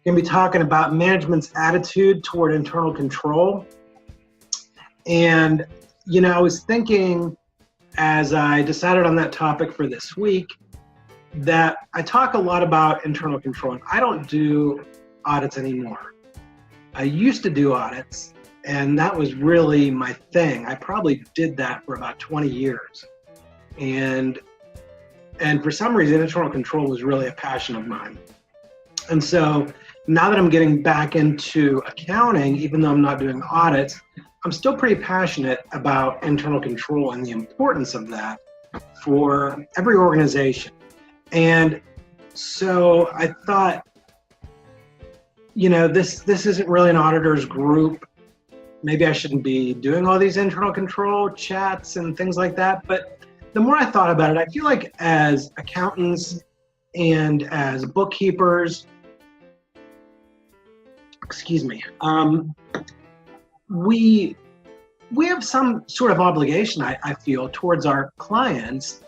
Going to be talking about management's attitude toward internal control. And, I was thinking as I decided on that topic for this week that I talk a lot about internal control. And I don't do audits anymore. I used to do audits, and that was really my thing. I probably did that for about 20 years. And for some reason, internal control was really a passion of mine. And so now that I'm getting back into accounting, even though I'm not doing audits, I'm still pretty passionate about internal control and the importance of that for every organization. And so I thought, this isn't really an auditor's group. Maybe I shouldn't be doing all these internal control chats and things like that. But the more I thought about it, I feel like as accountants and as bookkeepers, we have some sort of obligation, I feel, towards our clients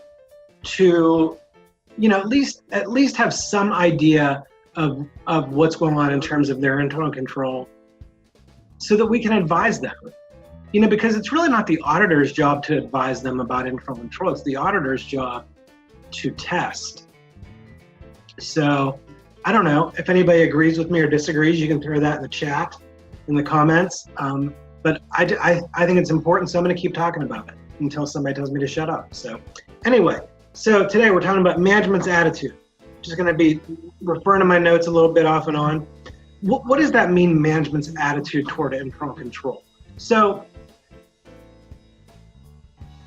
to, at least have some idea of what's going on in terms of their internal control, so that we can advise them. Because it's really not the auditor's job to advise them about internal control. It's the auditor's job to test. So I don't know if anybody agrees with me or disagrees. You can throw that in the chat, in the comments. But I think it's important, so I'm going to keep talking about it until somebody tells me to shut up. So anyway, so today we're talking about management's attitude. Just going to be referring to my notes a little bit off and on. What does that mean, management's attitude toward internal control? So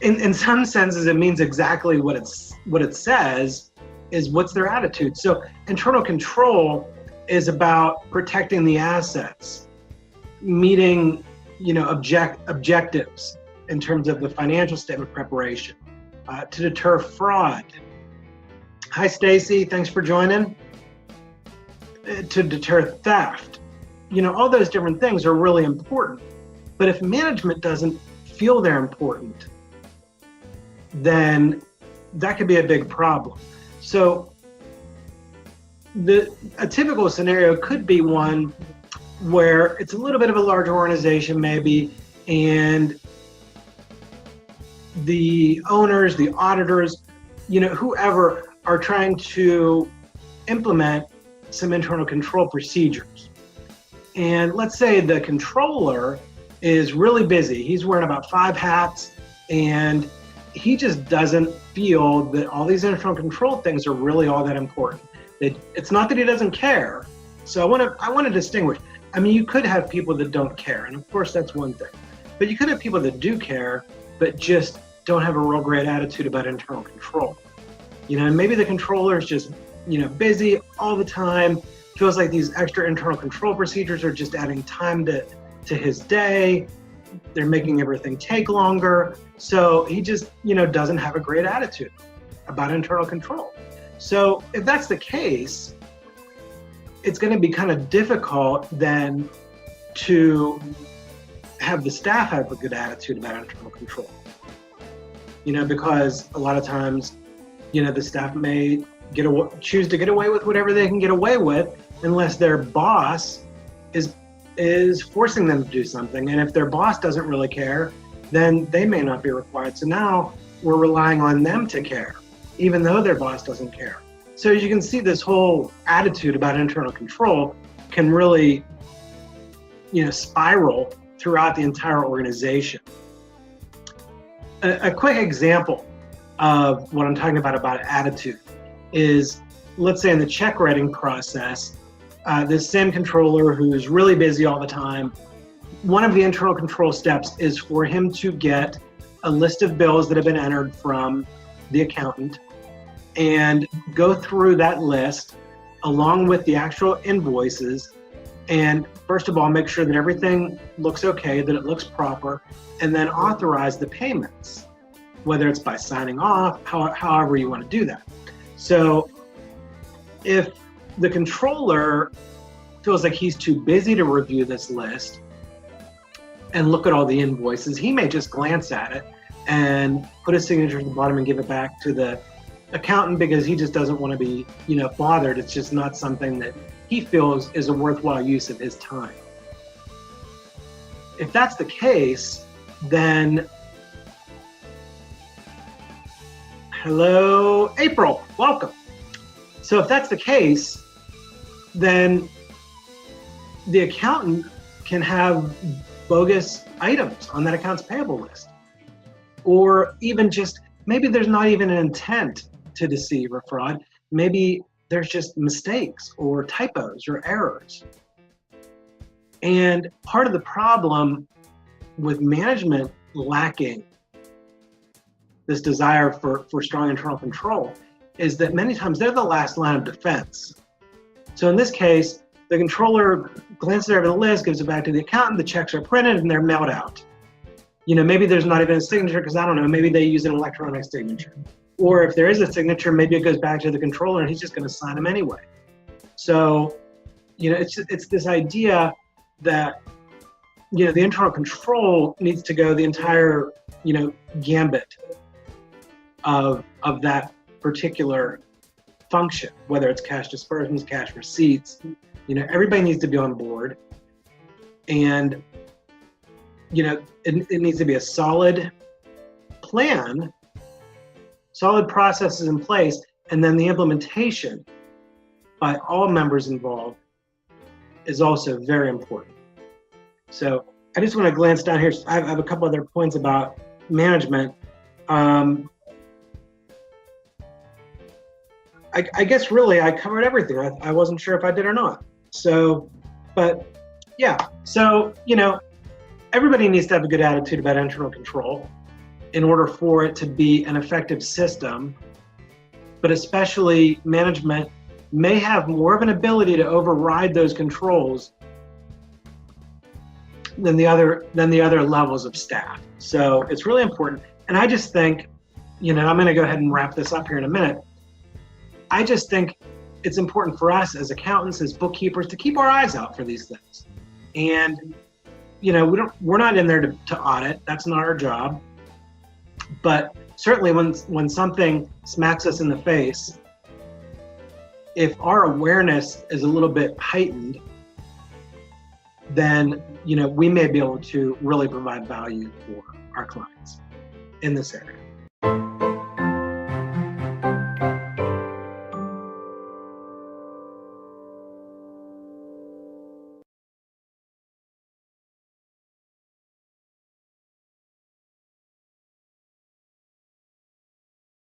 in some senses, it means exactly what it says is what's their attitude. So internal control is about protecting the assets, meeting objectives in terms of the financial statement preparation, to deter fraud. Hi, Stacy. Thanks for joining. To deter theft. All those different things are really important. But if management doesn't feel they're important, then that could be a big problem. So a typical scenario could be one where it's a little bit of a larger organization maybe, and the owners, the auditors, whoever are trying to implement some internal control procedures. And let's say the controller is really busy. He's wearing about 5 hats, and he just doesn't feel that all these internal control things are really all that important. It's not that he doesn't care. So I want to distinguish. You could have people that don't care, and of course that's one thing. But you could have people that do care, but just don't have a real great attitude about internal control. And maybe the controller is just, busy all the time, feels like these extra internal control procedures are just adding time to his day. They're making everything take longer. So he just, doesn't have a great attitude about internal control. So if that's the case, it's going to be kind of difficult then to have the staff have a good attitude about internal control. Because a lot of times, the staff may choose to get away with whatever they can get away with unless their boss is forcing them to do something. And if their boss doesn't really care, then they may not be required. So now we're relying on them to care, even though their boss doesn't care. So as you can see, this whole attitude about internal control can really, spiral throughout the entire organization. A quick example of what I'm talking about attitude is, let's say in the check writing process, this same controller who's really busy all the time, one of the internal control steps is for him to get a list of bills that have been entered from the accountant and go through that list along with the actual invoices, and first of all make sure that everything looks okay, that it looks proper, and then authorize the payments, whether it's by signing off, however you want to do that. So if the controller feels like he's too busy to review this list and look at all the invoices, he may just glance at it and put his signature at the bottom and give it back to the accountant because he just doesn't want to be, bothered. It's just not something that he feels is a worthwhile use of his time. If that's the case, then hello, April, welcome. So if that's the case, then the accountant can have bogus items on that accounts payable list. Or even just, maybe there's not even an intent to deceive or fraud. Maybe there's just mistakes or typos or errors. And part of the problem with management lacking this desire for strong internal control is that many times they're the last line of defense. So in this case, the controller glances over the list, gives it back to the accountant, the checks are printed and they're mailed out. You know, maybe there's not even a signature because I don't know, maybe they use an electronic signature. Or if there is a signature, maybe it goes back to the controller and he's just going to sign them anyway. So, you know, it's this idea that, you know, the internal control needs to go the entire, you know, gambit of that particular function, whether it's cash disbursements, cash receipts. You know, everybody needs to be on board, and you know, it needs to be a solid plan, solid processes in place, and then the implementation by all members involved is also very important. So I just want to glance down here. I have a couple other points about management. I guess really I covered everything. I wasn't sure if I did or not. So, but yeah, so, you know, everybody needs to have a good attitude about internal control in order for it to be an effective system, but especially management may have more of an ability to override those controls than the other levels of staff. So it's really important. And I just think, you know, I'm going to go ahead and wrap this up here in a minute. I just think it's important for us as accountants, as bookkeepers, to keep our eyes out for these things. And, you know, we're not in there to audit. That's not our job. But certainly when something smacks us in the face, if our awareness is a little bit heightened, then, you know, we may be able to really provide value for our clients in this area.